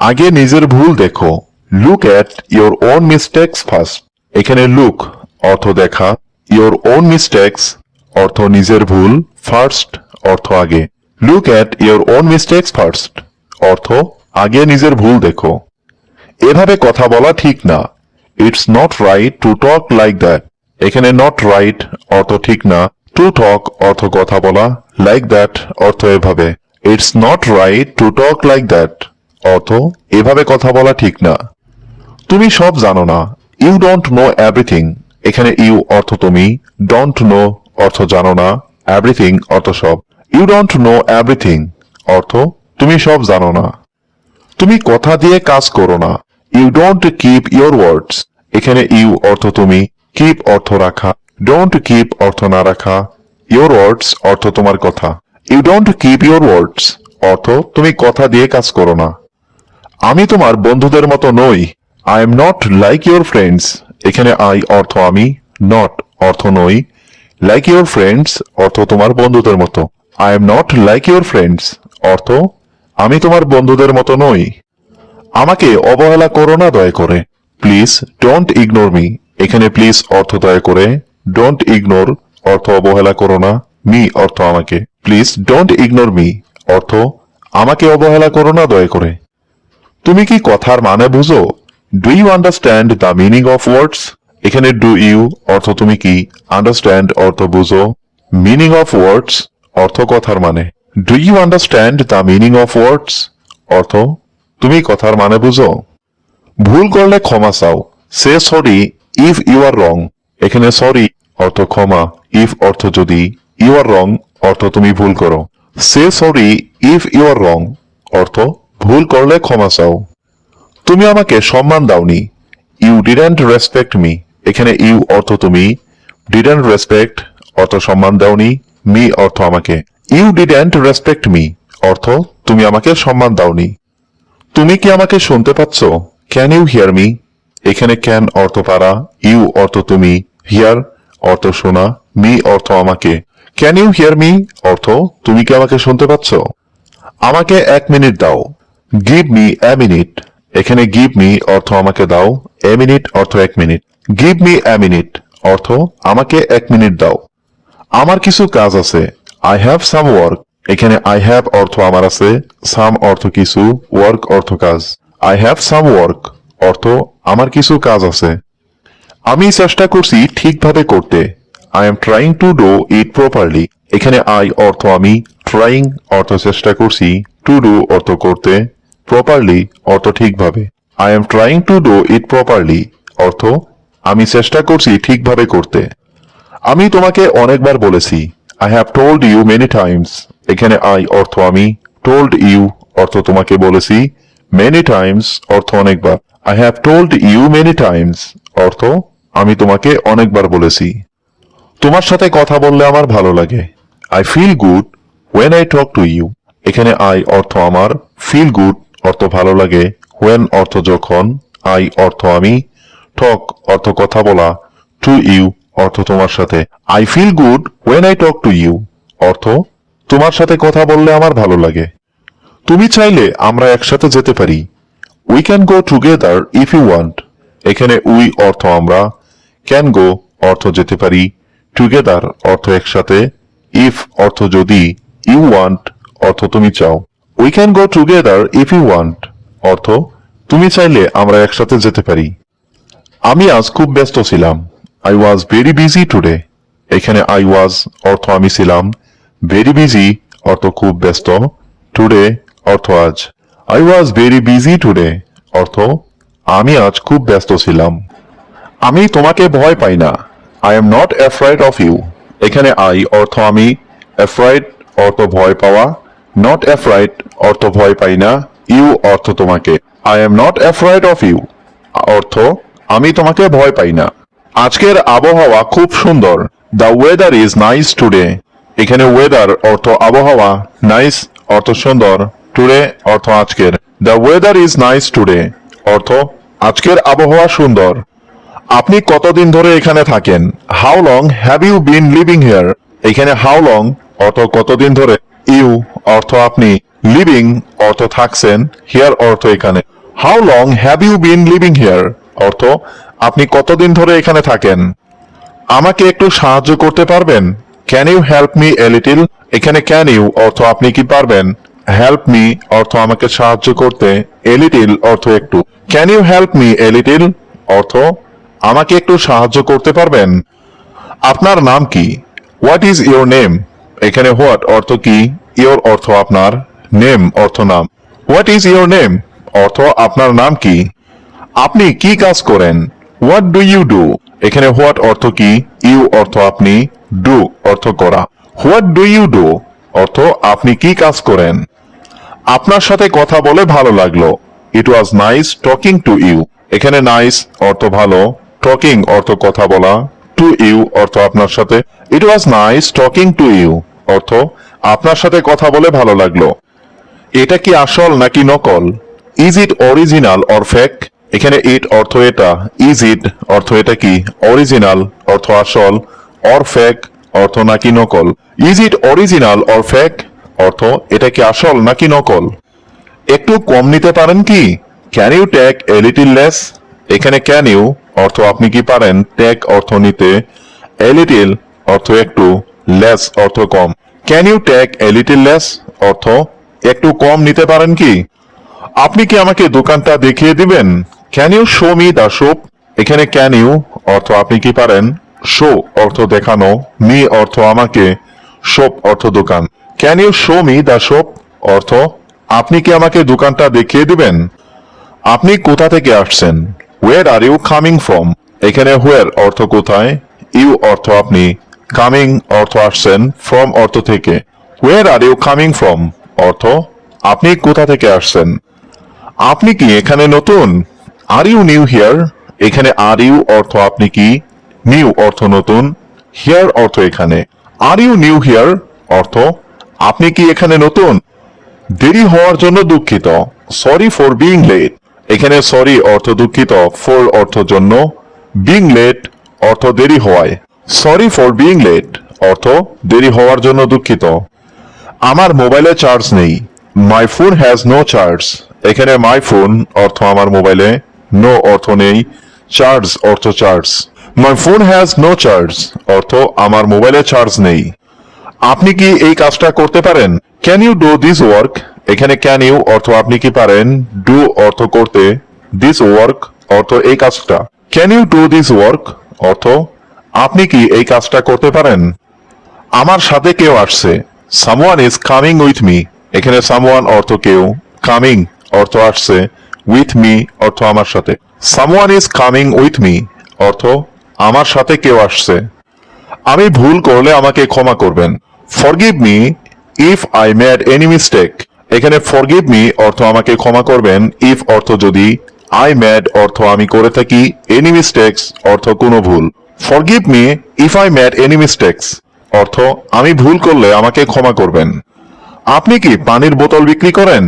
আগে নিজের ভুল দেখো। Look at your own mistakes first. এখানে লুক অর্থ দেখা, ইয়োর ওন মিস্টেক্স অর্থ নিজের ভুল, ফার্স্ট অর্থ আগে। Look at your own mistakes first অর্থ আগে নিজের ভুল দেখো। এভাবে কথা বলা ঠিক না। It's not right to talk like that. এখানে নট রাইট অর্থ ঠিক না, টু টক অর্থ কথা বলা, লাইক দ্যাট অর্থ এভাবে। It's not right to talk like that অর্থ এভাবে কথা বলা ঠিক না। তুমি সব জানো না। You don't know everything. এখানে ইউ অর্থ তুমি, ডোন্ট নো অর্থ জানো না, এভরিথিং অর্থ সব। ইউ ডোন্ট নো এভরিথিং অর্থ তুমি সব জানো না। তুমি কথা দিয়ে কাজ করো না। You don't keep your words. এখানে ইউ অর্থ তুমি, কিপ অর্থ রাখা, ডোন্ট কিপ অর্থ না রাখা, ইয়োর ওয়ার্ডস অর্থ তোমার কথা। You don't keep your words অর্থ তুমি কথা দিয়ে কাজ করো না। আমি তোমার বন্ধুদের মতো নই। I am not like your friends. এখানে আই অর্থ আমি, নট অর্থ নই, লাইক ইয়োর ফ্রেন্ডস অর্থ তোমার বন্ধুদের মতো। I am not like your friends অর্থ আমি তোমার বন্ধুদের মতো নই। আমাকে অবহেলা করো না দয়া করে। Please don't ignore me. এখানে প্লিজ অর্থ দয়া করে, ডোন্ট ইগনোর অর্থ অবহেলা করো না, মি অর্থ আমাকে। প্লিজ ডোন্ট ইগনোর মি অর্থ আমাকে অবহেলা করো না দয়া করে। তুমি কি কথার মানে বুঝো? Do you understand the meaning of words. এখানে ডু ইউ অর্থ তুমি কি, আন্ডারস্ট্যান্ড অর্থ বুঝো, মিনিং অফ ওয়ার্ডস অর্থ কথার মানে। Do you understand the meaning of words অর্থ তুমি কথার মানে বুঝো। ভুল করলে ক্ষমা চাও। Say sorry if you are wrong. এখানে সরি অর্থ ক্ষমা, ইফ অর্থ যদি, ইউ আর রং অর্থ তুমি ভুল করো। Say sorry if you are wrong অর্থ ভুল করলে ক্ষমা চাও। তুমি আমাকে সম্মান দাওনি। You didn't respect me. এখানে ইউ অর্থ তুমি, ডিডন্ট রেসপেক্ট অর্থ সম্মান দাওনি, মি অর্থ আমাকে। ইউ ডিডন্ট রেসপেক্ট মি অর্থ তুমি আমাকে সম্মান দাওনি। তুমি কি আমাকে শুনতে পাচ্ছ? Can you hear me. এখানে ক্যান অর্থ পারা, ইউ অর্থ তুমি, হিয়ার অর্থ শোনা, মি অর্থ আমাকে। ক্যান ইউ হিয়ার মি অর্থ তুমি কি আমাকে শুনতে পাচ্ছ? আমাকে 1 মিনিট দাও। Give me a minute. এখানে গিভ মি অর্থ আমাকে দাও, এ মিনিট অর্থ 1 minute. Give me a minute অর্থ আমাকে 1 মিনিট দাও। আমার কিছু কাজ আছে। I have some work. এখানে আই হ্যাভ অর্থ আমার আছে, সাম অর্থ কিছু, ওয়ার্ক অর্থ কাজ। আই হ্যাভ সাম ওয়ার্ক অর্থ আমার কিছু কাজ আছে। আমি চেষ্টা করছি ঠিকভাবে করতে। I am trying to do it properly. এখানে আই অর্থ আমি, ট্রাইং অর্থ চেষ্টা করছি, টু ডু অর্থ করতে, প্রপারলি অর্থ ঠিকভাবে। I am trying to do it properly অর্থ আমি চেষ্টা করছি ঠিকভাবে করতে। আমি তোমাকে অনেকবার বলেছি। I have told you many times. এখানে আই অর্থ আমি, টোল্ড ইউ অর্থ তোমাকে বলেছি, মেনি টাইমস অর্থ অনেকবার। I have told you many times অর্থ আমি তোমাকে অনেকবার বলেছি। তোমার সাথে কথা বললে আমার ভালো লাগে। I feel good when I talk to you. এখানে আই অর্থ আমার, ফিল গুড অর্থ ভালো লাগে, ওয়েন অর্থ যখন, আই অর্থ আমি, টক অর্থ কথা বলা, টু ইউ অর্থ তোমার সাথে। I feel good when I talk to you অর্থ তোমার সাথে কথা বললে আমার ভালো লাগে। তুমি চাইলে আমরা একসাথে যেতে পারি। We can go together if you want. এখানে উই অর্থ আমরা, ক্যান গো অর্থ যেতে পারি, টুগেদার অর্থ একসাথে, ইফ অর্থ যদি, ইউ ওয়ান্ট অর্থ তুমি চাও। We can go together if you want অর্থ তুমি চাইলে আমরা একসাথে যেতে পারি। আমি আজ খুব ব্যস্ত ছিলাম। I was very busy today. এখানে আই ওয়াজ অর্থ আমি ছিলাম, ভেরি বিজি অর্থ খুব ব্যস্ত, টুডে অর্থ আজ। I was very busy today অর্থ আমি আজ খুব ব্যস্ত ছিলাম। আমি তোমাকে ভয় পাই না। I am not afraid of you. এখানে আই অর্থ আমি, অ্যাফ্রাইড অর্থ ভয় পাওয়া, নট অ্যাফ্রাইড অর্থ ভয় পাই না, ইউ অর্থ তোমাকে। I am not afraid of you অর্থ আমি তোমাকে ভয় পাই না। আজকের আবহাওয়া খুব সুন্দর। The weather is nice today. এখানে ওয়েদার অর্থ আবহাওয়া, নাইস অর্থ সুন্দর, টুডে অর্থ আজকের। The weather is nice today অর্থ আজকের আবহাওয়া সুন্দর। আপনি কতদিন ধরে এখানে থাকেন? How long have you been living here. এখানে হাউ লং অর্থ কতদিন ধরে, ইউ অর্থ আপনি, লিভিং অর্থ থাকছেন, হিয়ার অর্থ এখানে। How long have you been living here অর্থ আপনি কতদিন ধরে এখানে থাকেন। আমাকে একটু সাহায্য করতে পারবেন? Can you help me a little এখানে ক্যান ইউ অর্থ আপনি কি পারবেন, হেল্প মি অর্থ আমাকে সাহায্য করতে, এ লিটল অর্থ একটু। Can you help me a little অর্থ আমাকে একটু সাহায্য করতে পারবেন। আপনার নাম কি? হোয়াট ইজ ইউর নেম এখানে হোয়াট অর্থ কি, ইউর অর্থ আপনার, নেম অর্থ নাম। হোয়াট ইজ ইউর নেম অর্থ আপনার নাম কি। আপনি কি কাজ করেন? হোয়াট ডু ইউ ডু এখানে হোয়াট অর্থ কি, ইউ অর্থ আপনি, ডু অর্থ করা। হোয়াট ডু ইউ ডু অর্থ আপনি কি কাজ করেন। আপনার সাথে কথা বলে ভালো লাগলো। It was nice talking to you এখানে নাইস অর্থ ভালো, টকিং অর্থ কথা বলা, টু ইউ অর্থ আপনার সাথে। It was nice talking to you অর্থ আপনার সাথে কথা বলে ভালো লাগলো। এটা কি আসল নাকি নকল? Is it original or fake এখানে ইট অর্থ এটা, ইজ ইট অর্থ এটা কি, অরিজিনাল অর্থ আসল, অর ফেক অর্থ নাকি নকল। Is it original or fake অর্থ এটা কি আসল নাকি নকল। একটু কম নিতে পারেন কি? Can you take a little less এখানে ক্যান ইউ অর্থ আপনি কি পারেন, টেক অর্থ নিতে, এ লিটল অর্থ একটু, লেস অর্থ কম। Can you take a little less অর্থ একটু কম নিতে পারেন কি। আপনি কি আমাকে দোকানটা দেখিয়ে দিবেন? Can you show me the shop এখানে ক্যান ইউ অর্থ আপনি কি পারেন, শো অর্থ দেখানো, মি অর্থ আমাকে, শপ অর্থ দোকান। Can you show me the shop অর্থ আপনি কি আমাকে দোকানটা দেখিয়ে দিবেন। আপনি কোথা থেকে আসছেন? ওয়ের আর ইউ কামিং ফ্রম এখানে হোয়ার অর্থ কোথায়, ইউ অর্থ আপনি, কামিং অর্থ আসছেন, ফ্রম অর্থ থেকে। ওয়ের আর ইউ কামিং ফ্রম অর্থ আপনি কোথা থেকে আসছেন। আপনি কি এখানে নতুন? আর ইউ নিউ হিয়ার এখানে আর ইউ অর্থ আপনি কি, নিউ অর্থ নতুন, হিয়ার অর্থ এখানে। আর ইউ নিউ হিয়ার অর্থ আপনি কি এখানে নতুন। দেরি হওয়ার জন্য দুঃখিত। সরি ফর বিং লেট এখানে সরি অর্থ দুঃখিত, ফর অর্থ জন্য, বিং লেট অর্থ দেরি হওয়ায়। সরি ফর বিং লেট অর্থ দেরি হওয়ার জন্য দুঃখিত। আমার মোবাইলে চার্জ নেই। My phone has no charge এখানে মাই ফোন অর্থ আমার মোবাইলে, নো অর্থ নেই, চার্জ অর্থ charge. My phone has no charge অর্থ আমার মোবাইলে চার্জ নেই। আপনি কি এই কাজটা করতে পারেন? Can you do this work এখানে ক্যান ইউ অর্থ আপনি কি পারেন, ডু অর্থ করতে, দিস ওয়ার্ক অর্থ এই কাজটা। Can you do this work অর্থ আপনি কি এই কাজটা করতে পারেন। আমার সাথে কেউ আসছে। Someone is coming with me এখানে সামওয়ান অর্থ কেউ, কামিং অর্থ আসছে, উইথ মি অর্থ আমার সাথে। Someone is coming with me অর্থ আমার সাথে কেউ আসছে। আমি ভুল করলে আমাকে ক্ষমা করবেন। Forgive me if I made any mistake এখানে ফরগিভ মি অর্থ আমাকে ক্ষমা করবেন, ইফ অর্থ যদি, আই মেড অর্থ আমি করে থাকি, এনি মিস্টেক্স অর্থ কোনো ভুল। Forgive me if I made any mistakes অর্থ আমি ভুল করলে আমাকে ক্ষমা করবেন। আপনি কি পানির বোতল বিক্রি করেন?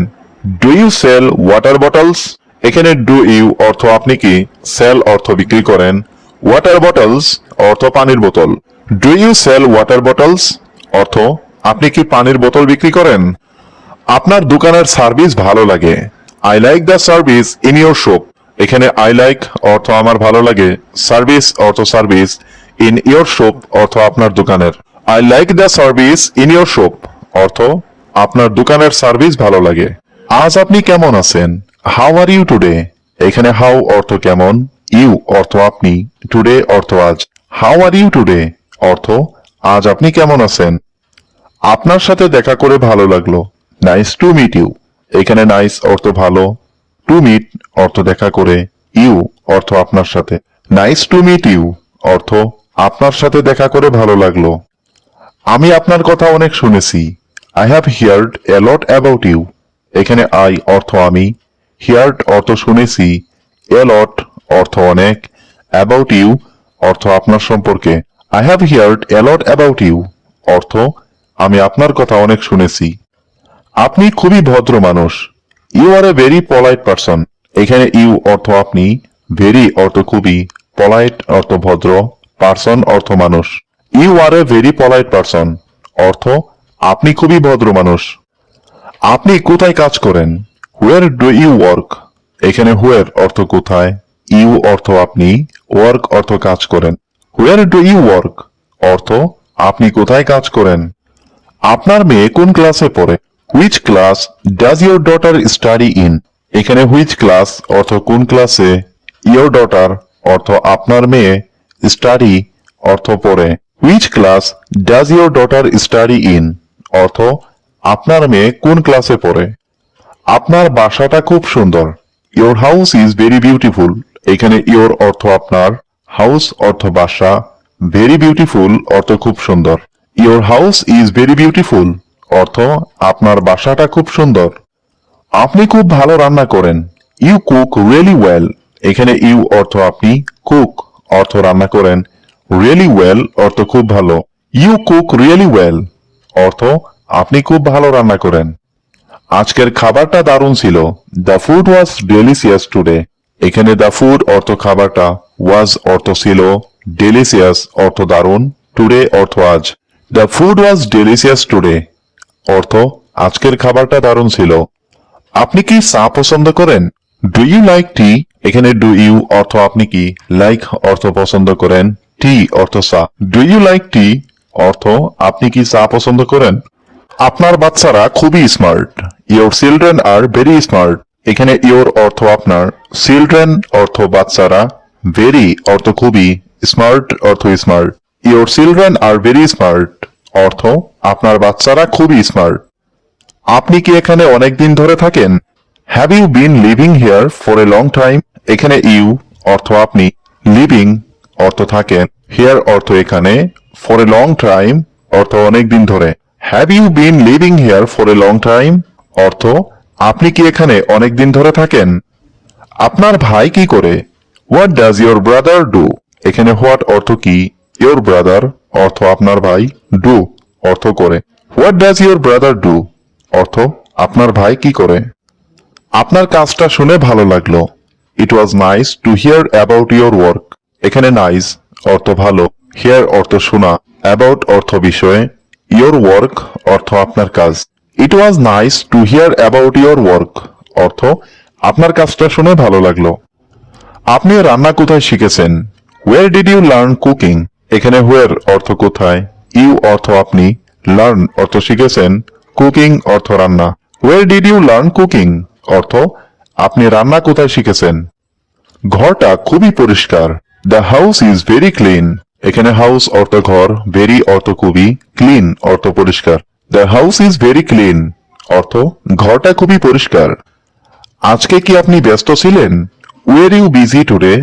Do you sell water bottles এখানে ডু ইউ অর্থ আপনি কি, সেল অর্থ বিক্রি করেন, ওয়াটার বটলস অর্থ পানির বোতল। Do you sell water bottles অর্থ আপনি কি পানির বোতল বিক্রি করেন। আপনার দোকানের সার্ভিস ভালো লাগে। I like the service in your shop এখানে আই লাইক অর্থ আমার ভালো লাগে, সার্ভিস অর্থ সার্ভিস, ইন ইউর শপ অর্থ আপনার দোকানের। I like the service in your shop অর্থ আপনার দোকানের সার্ভিস ভালো লাগে। আজ আপনি কেমন আছেন? হাউ আর ইউ টুডে এখানে হাউ অর্থ কেমন, ইউ অর্থ আপনি, টুডে অর্থ আজ। হাউ আর ইউ টুডে অর্থ আজ আপনি কেমন আছেন। আপনার সাথে দেখা করে ভালো লাগলো। নাইস টু মিট ইউ এখানে নাইস অর্থ ভালো, টু মিট অর্থ দেখা করে, ইউ অর্থ আপনার সাথে। নাইস টু মিট ইউ অর্থ আপনার সাথে দেখা করে ভালো লাগলো। আমি আপনার কথা অনেক শুনেছি। I have heard a lot about you এখানে আই অর্থ আমি, হিয়ার্ড অর্থ শুনেছি, এ লট অর্থ অনেক, অ্যাবাউট ইউ অর্থ আপনার সম্পর্কে। I have heard a lot about you অর্থ আমি আপনার কথা অনেক শুনেছি। আপনি খুবই ভদ্র মানুষ। You are a very polite person এখানে ইউ অর্থ আপনি, ভেরি অর্থ খুবই, পলাইট অর্থ ভদ্র, পারসন অর্থ মানুষ। You are a very polite person অর্থ আপনি খুবই ভদ্র মানুষ। আপনি কোথায় কাজ করেন? Where do you work? এখানে where অর্থ কোথায়, you অর্থ আপনি, work অর্থ কাজ করেন। Where do you work? অর্থ আপনি কোথায় কাজ করেন? আপনার মেয়ে কোন ক্লাসে পড়ে? Which class does your daughter study in? এখানে which class অর্থ কোন ক্লাসে, your daughter অর্থ আপনার মেয়ে, study অর্থ পড়ে। Which class does your daughter study in? অর্থ আপনার মেয়ে কোন ক্লাসে পড়ে? আপনার বাসাটা খুব সুন্দর। Your house is very beautiful. এখানে your অর্থ আপনার, house অর্থ বাসা, very beautiful অর্থ খুব সুন্দর। Your house is very beautiful অর্থ আপনার বাসাটা খুব সুন্দর। আপনি খুব ভালো রান্না করেন। You cook really well. এখানে you অর্থ আপনি, cook অর্থ রান্না করেন, really well অর্থ খুব ভালো। You cook really well অর্থ আপনি খুব ভালো রান্না করেন। আজকের খাবারটা দারুণ ছিল। The food was delicious today. এখানে the food অর্থ খাবারটা, was অর্থ ছিল, delicious অর্থ দারুণ, today অর্থ আজ। The food was delicious today অর্থ আজকের খাবারটা দারুণ ছিল। আপনি কি চা পছন্দ করেন? Do you like tea? এখানে do you অর্থ আপনি কি, like অর্থ পছন্দ করেন, tea অর্থ চা। Do you like tea অর্থ আপনি কি চা পছন্দ করেন? আপনার বাচ্চারা খুবই smart. Your children are very smart. এখানে your অর্থ আপনার, children অর্থ বাচ্চারা, very অর্থ খুবই, smart অর্থ smart. Your children are very smart অর্থ আপনার বাচ্চারা খুবই স্মার্ট। আপনি কি এখানে অনেক দিন ধরে থাকেন? Have you been living here for a long time? এখানে you অর্থ আপনি, living অর্থ থাকেন, here অর্থ এখানে, for a long time অর্থ অনেক দিন ধরে। Have you been living here for a long time? অর্থ আপনি কি এখানে অনেক দিন ধরে থাকেন? আপনার ভাই কি করে? What does your brother do? এখানে what অর্থ কি, your brother অর্থ আপনার ভাই, do অর্থ করে। What does your brother do? অর্থ আপনার ভাই কি করে? আপনার কাজটা শুনে ভালো লাগলো। It was nice to hear about your work. এখানে nice অর্থ ভালো, hear অর্থ শোনা, about অর্থ বিষয়ে, your work অর্থ আপনার কাজ। It was nice to hear about your work অর্থ আপনার কাজটা শুনে ভালো লাগলো। আপনি রান্না কোথায় শিখেছেন? Where did you learn cooking? এখানে where অর্থ কোথায়, you অর্থ আপনি, learn অর্থ শিখেছেন, cooking অর্থ রান্না। Where did you learn cooking? অর্থ আপনি রান্না কোথায় শিখেছেন? ঘরটা খুবই পরিষ্কার। The house is very clean. এখানে house অর্থ ঘর, very অর্থ খুবই, clean অর্থ পরিষ্কার। The house is very clean অর্থ ঘরটা খুবই পরিষ্কার। আজকে কি আপনি ব্যস্ত ছিলেন? Were you busy today?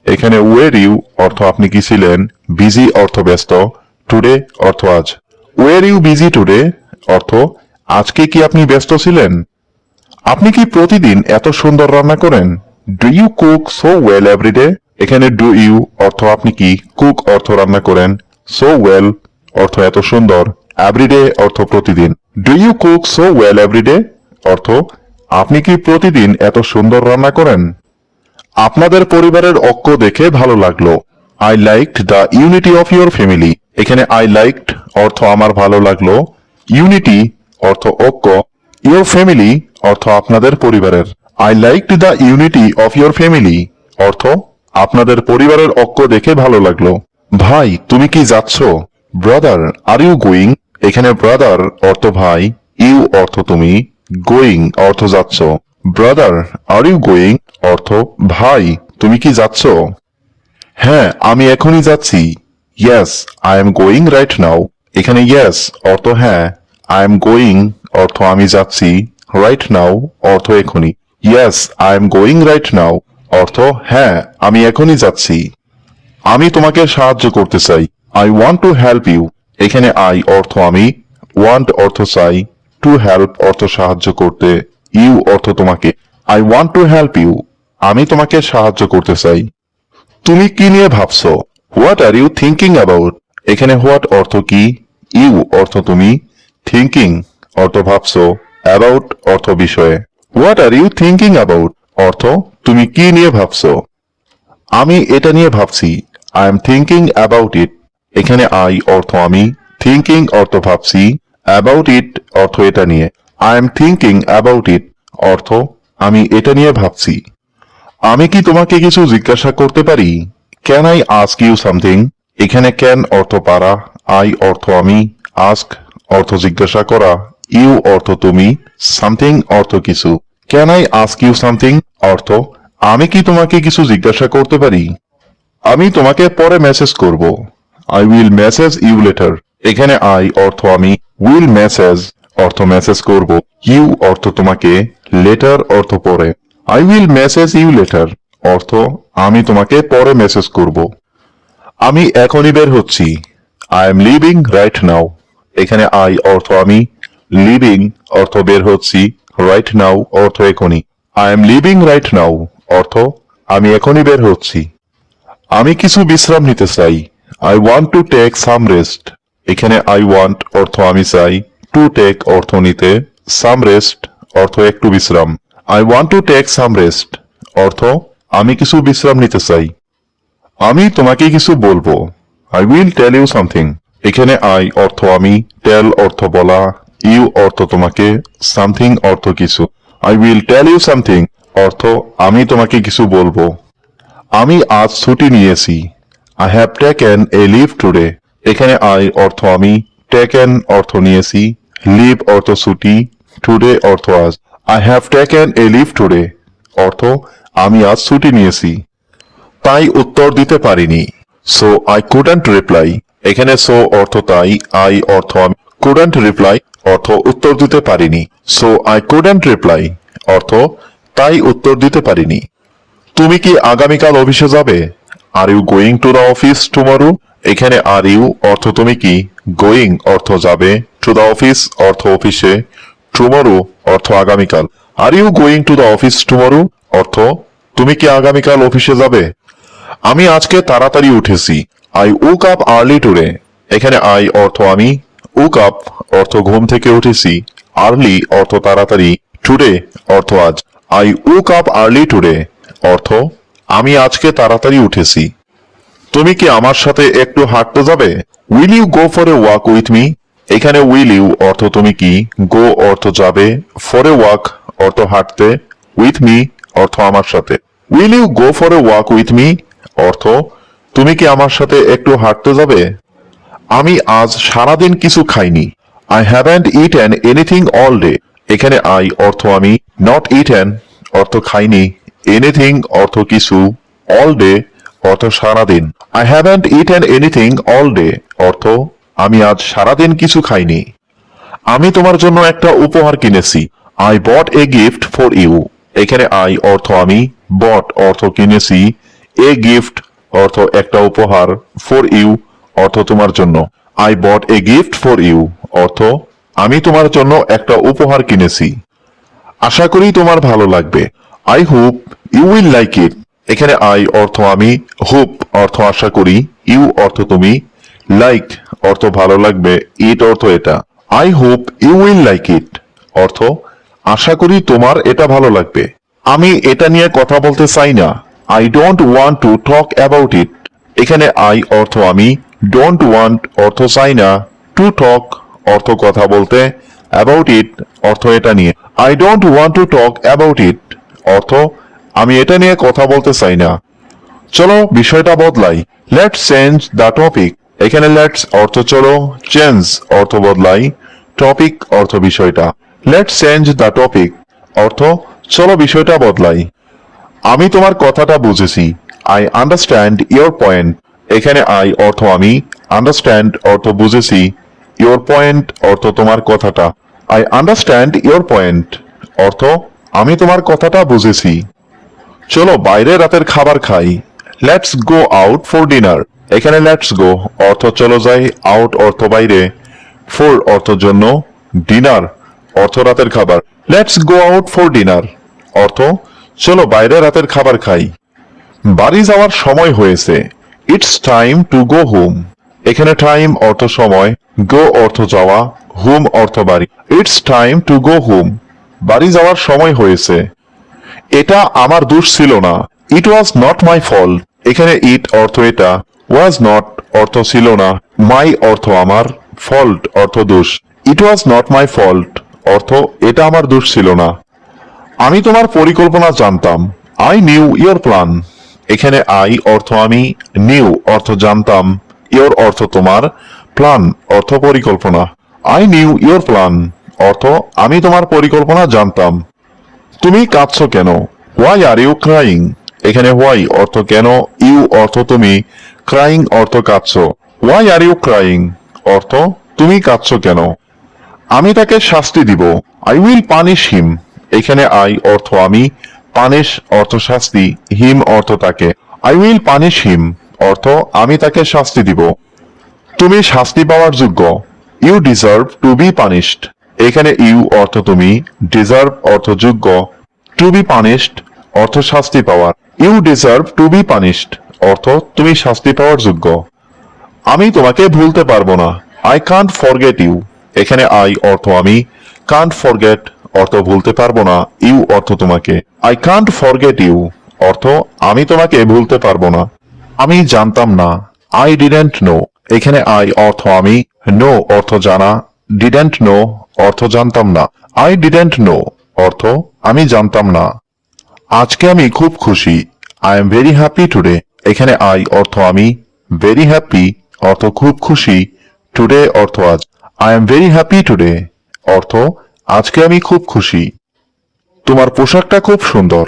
এখানে were you অর্থ আপনি কি ছিলেন, busy অর্থ ব্যস্ত, today অর্থ আজ। Were you busy today? অর্থ আজকে কি আপনি ব্যস্ত ছিলেন? আপনি কি প্রতিদিন এত সুন্দর রান্না করেন? Do you cook so well every day? এখানে do you অর্থ আপনি কি, cook অর্থ রান্না করেন, so well অর্থ এত সুন্দর, everyday অর্থ প্রতিদিন। Do you cook so well every day? অর্থ আপনি কি প্রতিদিন এত সুন্দর রান্না করেন? আপনাদের পরিবারের ঐক্য দেখে ভালো লাগলো। I liked the unity of your family. এখানে I liked অর্থ আমার ভালো লাগলো, unity অর্থ ঐক্য, your family অর্থ আপনাদের পরিবারের। I liked the unity of your family অর্থ আপনাদের পরিবারের ঐক্য দেখে ভালো লাগলো। ভাই তুমি কি যাচ্ছ? Brother, are you going? এখানে brother অর্থ ভাই, you অর্থ তুমি, going অর্থ যাচ্ছ। Brother, are you going? অর্থ ভাই তুমি কি যাচ্ছ? হ্যাঁ আমি এখনই যাচ্ছি। Yes, I am going right now. এখানে yes অর্থ হ্যাঁ, I am going অর্থ আমি যাচ্ছি, right now অর্থ এখনই। Yes, I am going right now অর্থ হ্যাঁ আমি এখনই যাচ্ছি। আমি তোমাকে সাহায্য করতে চাই। I want to help you. এখানে I অর্থ আমি, want অর্থ চাই, to help অর্থ সাহায্য করতে, you অর্থ তোমাকে। I want to help you. আমি তোমাকে সাহায্য করতে চাই। তুমি কি নিয়ে ভাবছো? What are you thinking about? এখানে what অর্থ কি, you অর্থ তুমি, thinking অর্থ ভাবছো, about অর্থ বিষয়ে। What are you thinking about? অর্থ তুমি কি নিয়ে ভাবছো? আমি এটা নিয়ে ভাবছি। I am thinking about it. এখানে I অর্থ আমি, thinking অর্থ ভাবছি, about it অর্থ এটা নিয়ে। I am thinking about it অর্থ আমি এটা নিয়ে ভাবছি। আমি কি তোমাকে কিছু জিজ্ঞাসা করতে পারি? Can I ask you something? এখানে ক্যান অর্থ পারা, আই অর্থ আমি, আস্ক অর্থ জিজ্ঞাসা করা, ইউ অর্থ তুমি, সামথিং অর্থ কিছু। Can I ask you something অর্থ আমি কি তোমাকে কিছু জিজ্ঞাসা করতে পারি? আমি তোমাকে পরে মেসেজ করব। I will message you later. এখানে আই অর্থ আমি, উইল মেসেজ অর্থ মেসেজ করব, ইউ অর্থ তোমাকে, লেটার অর্থ পরে। I will message you later অর্থ আমি তোমাকে পরে মেসেজ করব। আমি এখনই বের হচ্ছি। I am living right now. এখানে আই অর্থ আমি, লিভিং অর্থ বের হচ্ছি, রাইট নাও অর্থ এখনই। I am living right now অর্থ আমি এখনই বের হচ্ছি। আমি কিছু বিশ্রাম নিতে চাই। I want to take some rest. এখানে আই ওয়ান্ট অর্থ আমি চাই, টু টেক অর্থ নিতে, সাম রেস্ট অর্থ একটু বিশ্রাম। I want to take some rest অর্থ আমি কিছু বিশ্রাম নিতে চাই। আমি তোমাকে কিছু বলবো। I will tell you something. এখানে আই অর্থ আমি, টেল অর্থ বলা, ইউ অর্থ তোমাকে, সামথিং অর্থ কিছু। I will tell you something অর্থ আমি তোমাকে কিছু বলবো। আমি আজ ছুটি নিয়েছি। I have taken a leave today. এখানে আই অর্থ আমি, টেকেন অর্থ নিয়েছি, লিভ অর্থ ছুটি, টুডে অর্থ আজ। I have taken a leave today অর্থ আমি আজ ছুটি নিয়েছি। তাই উত্তর দিতে পারিনি। So I couldn't reply. এখানে সো অর্থ তাই, আই অর্থ আমি, কুডন্ট রিপ্লাই অর্থ উত্তর দিতে পারিনি। সো আই কুডন্ট রিপ্লাই অর্থ তাই উত্তর দিতে পারিনি। তুমি কি আগামীকাল অফিসে যাবে? Are you going to the office tomorrow? এখানে আর ইউ অর্থ তুমি কি, গোয়িং অর্থ যাবে, টু দ্য অফিস অর্থ অফিসে, টুমরো অর্থ আগামীকাল। Are you going to the office tomorrow অর্থ তুমি কি আগামীকাল অফিসে যাবে? আমি আজকে তাড়াতাড়ি উঠেছি। I woke up early today। এখানে আই অর্থ আমি, woke up অর্থ ঘুম থেকে উঠেছি, আর্লি অর্থ তাড়াতাড়ি, টুডে অর্থ আজ। I woke up early today অর্থ আমি আজকে তাড়াতাড়ি উঠেছি। তুমি কি আমার সাথে একটু হাঁটতে যাবে? Will you go for a walk with me? এখানে উইল ইউ অর্থ তুমি কি, গো অর্থ যাবে, ফর এ ওয়াক অর্থ হাঁটতে, উইথ মি অর্থ আমার সাথে। Will you go for a walk with me অর্থ তুমি কি আমার সাথে একটু হাঁটতে যাবে? আমি আজ সারাদিন কিছু খাইনি। I haven't eaten anything all day. এখানে আই অর্থ আমি, নট ইটেন অর্থ খাইনি, এনিথিং অর্থ কিছু, অল ডে অর্থ সারাদিন। I haven't eaten anything all day অর্থ আমি আজ সারাদিন কিছু খাইনি। আমি তোমার জন্য একটা উপহার কিনেছি। I bought a gift for you. এখানে আই অর্থ আমি, বট অর্থ কিনেছি, এ গিফট অর্থ একটা উপহার, ফর ইউ অর্থ তোমার জন্য। I bought a gift for you অর্থ আমি তোমার জন্য একটা উপহার কিনেছি। আশা করি তোমার ভালো লাগবে। I hope you will like it. এখানে আই অর্থ আমি, হোপ অর্থ আশা করি, ইউ অর্থ তুমি, লাইক অর্থ ভালো লাগবে, ইট অর্থ এটা। I hope you will like it অর্থ আশা করি তোমার এটা ভালো লাগবে। আমি এটা নিয়ে কথা বলতে চাই না। I don't want to talk about it. এখানে আই অর্থ আমি, ডোন্ট ওয়ান্ট অর্থ চাই না, টু টক অর্থ কথা বলতে, অ্যাবাউট ইট অর্থ এটা নিয়ে। I don't want to talk about it অর্থ আমি এটা নিয়ে কথা বলতে চাই না। চলো বিষয়টা বদলাই। Let's change the topic. এখানে লেটস অর্থ চলো, চেঞ্জ অর্থ বদলাই, টপিক অর্থ বিষয়টা। লেটস চেঞ্জ দ্য টপিক অর্থ চলো বিষয়টা বদলাই। আমি তোমার কথাটা বুঝেছি। I understand your point. এখানে আই অর্থ আমি, আন্ডারস্ট্যান্ড অর্থ বুঝেছি, ইয়োর পয়েন্ট অর্থ তোমার কথাটা। আই আন্ডারস্ট্যান্ড ইয়োর পয়েন্ট অর্থ আমি তোমার কথাটা বুঝেছি। চলো বাইরে রাতের খাবার খাই। Let's go out for dinner. এখানে লেটস গো অর্থ চলো যাই, আউট অর্থ বাইরে, ফর অর্থ জন্য, ডিনার অর্থ রাতের খাবার। Let's go out for dinner অর্থ চলো বাইরে রাতের খাবার খাই। বাড়ি যাওয়ার সময় হয়েছে। It's time to go home. এখানে টাইম অর্থ সময়, গো অর্থ যাওয়া, হোম অর্থ বাড়ি। It's time to go home বাড়ি যাওয়ার সময় হয়েছে। এটা আমার দোষ ছিল না। ইট ওয়াজ নট মাই ফল্ট। এখানে ইট অর্থ এটা, ওয়াজ নট অর্থ ছিল না, মাই অর্থ আমার, ফল্ট অর্থ দোষ। ইট ওয়াজ নট মাই ফল্ট অর্থ এটা আমার দোষ ছিল না। আমি তোমার পরিকল্পনা জানতাম। I knew your plan. এখানে আই অর্থ আমি, নিউ অর্থ জানতাম, ইয়োর অর্থ তোমার, প্ল্যান অর্থ পরিকল্পনা। আই নিউ ইয়োর প্ল্যান অর্থ আমি তোমার পরিকল্পনা জানতাম। তুমি কাঁদছো কেন? Why are you crying? এখানে হোয়াই অর্থ কেন, ইউ অর্থ তুমি, ক্রাইং অর্থ কাঁদছো। হোয়াই আর ইউ ক্রাইং অর্থ তুমি কাঁদছো কেন? আমি তাকে শাস্তি দিব। I will punish him. এখানে আই অর্থ আমি, পানিশ অর্থ শাস্তি, হিম অর্থ তাকে। আই উইল পানিশ হিম অর্থ আমি তাকে শাস্তি দিব। তুমি শাস্তি পাওয়ার যোগ্য। You deserve to be punished. এখানে ইউ অর্থ তুমি, ডিজার্ভ অর্থ যোগ্য, টু বি পানিশড অর্থ শাস্তি পাওয়ার। You deserve to be punished অর্থ তুমি শাস্তি পাওয়ার যোগ্য। আমি তোমাকে ভুলতে পারবো না। I can't forget you. এখানে আই অর্থ আমি, কান্ট ফরগেট অর্থ ভুলতে পারবো না, ইউ অর্থ তোমাকে। আই কান্ট ফরগেট ইউ অর্থ আমি তোমাকে ভুলতে পারবো না। আমি জানতাম না। I didn't know. এখানে আই অর্থ আমি, নো অর্থ জানা, ডিডেন্ট নো অর্থ জানতাম না। আই ডিডেন্ট নো অর্থ আমি জানতাম না। আজকে আমি খুব খুশি। I am very happy today. এখানে আই অর্থ আমি, ভেরি হ্যাপি অর্থ খুব খুশি, টুডে অর্থ আজ। I am very happy today অর্থ আজকে আমি খুব খুশি। তোমার পোশাকটা খুব সুন্দর।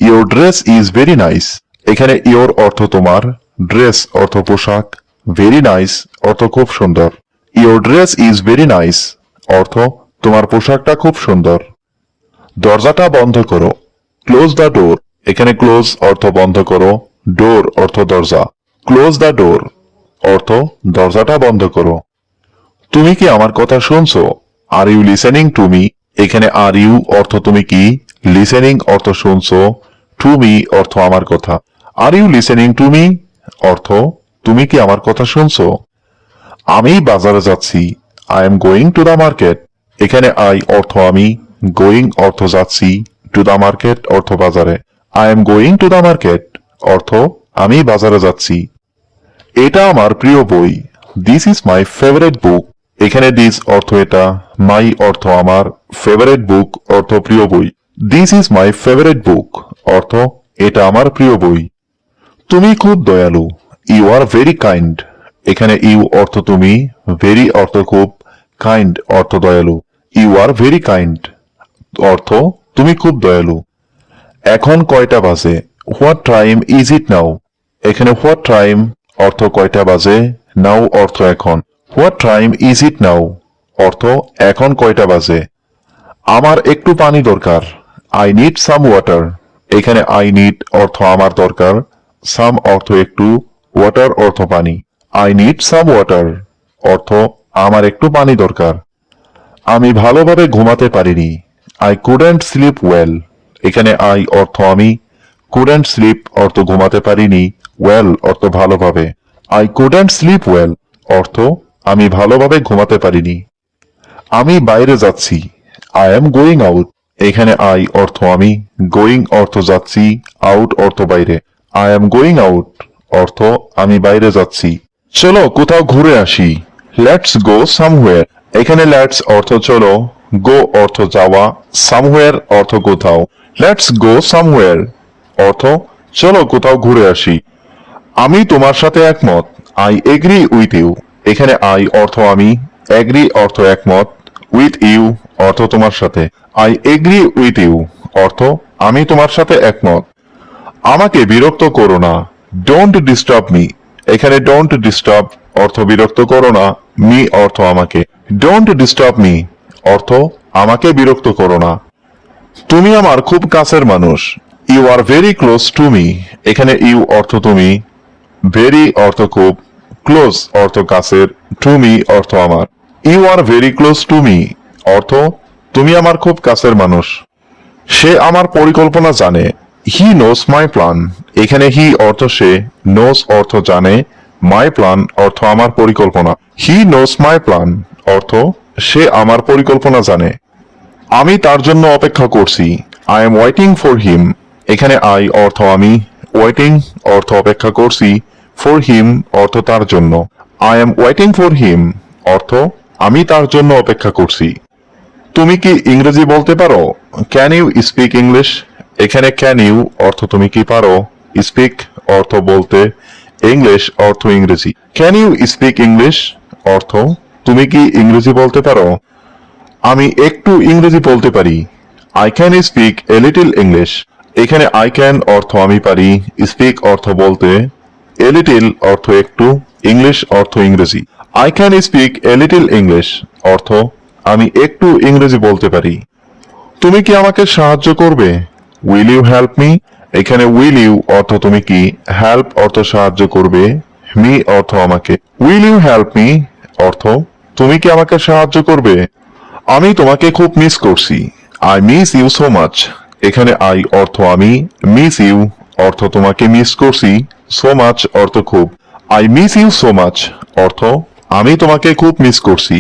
Your dress is very nice. এখানে ইয়োর অর্থ তোমার, ড্রেস অর্থ পোশাক, ভেরি নাইস অর্থ খুব সুন্দর। Your dress is very nice অর্থ তোমার পোশাকটা খুব সুন্দর। দরজাটা বন্ধ করো। Close the door. এখানে ক্লোজ অর্থ বন্ধ করো, ডোর অর্থ দরজা। ক্লোজ দ্য ডোর অর্থ দরজাটা বন্ধ করো। তুমি কি আমার কথা শুনছো? Are you listening to me? এখানে আর ইউ অর্থ তুমি কি, লিসেনিং অর্থ শুনছো, টু মি অর্থ আমার কথা। Are you listening to me অর্থ তুমি কি আমার কথা শুনছো? আমি বাজারে যাচ্ছি। I am going to the market. এখানে আই অর্থ আমি, গোয়িং অর্থ যাচ্ছি, টু দ্য মার্কেট অর্থ বাজারে। I am going to the market অর্থ আমি বাজারে যাচ্ছি। এটা আমার প্রিয় বই। দিস ইজ মাই ফেভারিট বুক। এখানে দিস অর্থ এটা, মাই অর্থ আমার, ফেভারিট বুক অর্থ প্রিয় বই। This is my favourite book অর্থ এটা আমার প্রিয় বই। তুমি খুব দয়ালু। You are very kind. এখানে ইউ অর্থ তুমি, ভেরি অর্থ খুব, কাইন্ড অর্থ দয়ালু। ইউ আর ভেরি কাইন্ড অর্থ তুমি খুব দয়ালু। এখন কয়টা বাজে? হোয়াট টাইম ইজ ইট নাও? এখানে হোয়াট টাইম অর্থ কয়টা বাজে, নাও অর্থ এখন। হোয়াট টাইম ইজ ইট নাও অর্থ এখন কয়টা বাজে। আমার একটু পানি দরকার। I need some water. এখানে আই নিড অর্থ আমার দরকার, সাম অর্থ একটু, ওয়াটার অর্থ পানি। আই নিড সাম ওয়াটার অর্থ আমার একটু পানি দরকার। আমি ভালোভাবে ঘুমাতে পারিনি। I couldn't slip well. এখানে আই অর্থ আমি, কুডেন্ট স্লিপ অর্থ ঘুমাতে পারিনি, ওয়েল অর্থ ভালোভাবে। আই কুডেন্ট স্লিপ ওয়েল অর্থ আমি ভালোভাবে ঘুমাতে পারিনি। আমি বাইরে যাচ্ছি। I am going out. এখানে আই অর্থ আমি, গোয়িং অর্থ যাচ্ছি, আউট অর্থ বাইরে। আই এম গোয়িং আউট অর্থ আমি বাইরে যাচ্ছি। চলো কোথাও ঘুরে আসি। Let's go somewhere. এখানে লেটস অর্থ চলো, গো অর্থ যাওয়া, সামওয়্যার অর্থ কোথাও। লেটস গো সামওয়্যার অর্থ চলো কোথাও ঘুরে আসি। আমি তোমার সাথে একমত। I agree with you. এখানে আই অর্থ আমি, এগ্রি অর্থ একমত, উইথ ইউ অর্থ তোমার সাথে। আই এগ্রি উইথ ইউ অর্থ আমি তোমার সাথে একমত। আমাকে বিরক্ত করো না। Don't disturb me. এখানে ডোন্ট ডিস্টার্ব অর্থ বিরক্ত করো না, মি অর্থ আমাকে। ডোন্ট ডিস্টার্ব মি অর্থ আমাকে বিরক্ত করো না। তুমি আমার খুব কাছের মানুষ। You are very close to me. এখানে ইউ অর্থ তুমি, ভেরি অর্থ খুব, ক্লোজ অর্থ কাছের, টু মি অর্থ আমার। You are very close to me অর্থ তুমি আমার খুব কাছের মানুষ। সে আমার পরিকল্পনা জানে। হি নোস মাই প্ল্যান। এখানে হি অর্থ সে, নোস অর্থ জানে, মাই প্ল্যান অর্থ আমার পরিকল্পনা। হি নোস মাই প্ল্যান অর্থ সে আমার পরিকল্পনা জানে। আমি তার জন্য অপেক্ষা করছি। I am waiting for him. এখানে আই অর্থ আমি, ওয়েটিং অর্থ অপেক্ষা করছি, ফর হিম অর্থ তার জন্য। I am waiting for him অর্থ আমি তার জন্য অপেক্ষা করছি। তুমি কি ইংরেজি বলতে পারো? Can you speak English? এখানে ক্যান ইউ অর্থ তুমি কি পারো, স্পিক অর্থ বলতে, ইংলিশ অর্থ ইংরেজি। ক্যান ইউ স্পিক ইংলিশ অর্থ তুমি কি ইংরেজি বলতে পারো? আমি একটু ইংরেজি বলতে পারি। I can speak a little English. এখানে আই ক্যান অর্থ আমি পারি, স্পিক অর্থ বলতে, এ লিটল অর্থ একটু, ইংলিশ অর্থ ইংরেজি। I can speak a little English অর্থ আমি একটু ইংরেজি বলতে পারি। তুমি কি আমাকে সাহায্য করবে? Will you help me? এখানে উইল ইউ অর্থ তুমি কি, হেল্প অর্থ সাহায্য করবে, মি অর্থ আমাকে। উইল ইউ হেল্প মি অর্থ তুমি কি আমাকে সাহায্য করবে? আমি তোমাকে খুব মিস করছি। I miss you so much. এখানে আই অর্থ আমি, মিস ইউ অর্থ তোমাকে মিস করছি, সো মাচ অর্থ খুব। I miss you so much অর্থ আমি তোমাকে খুব মিস করছি।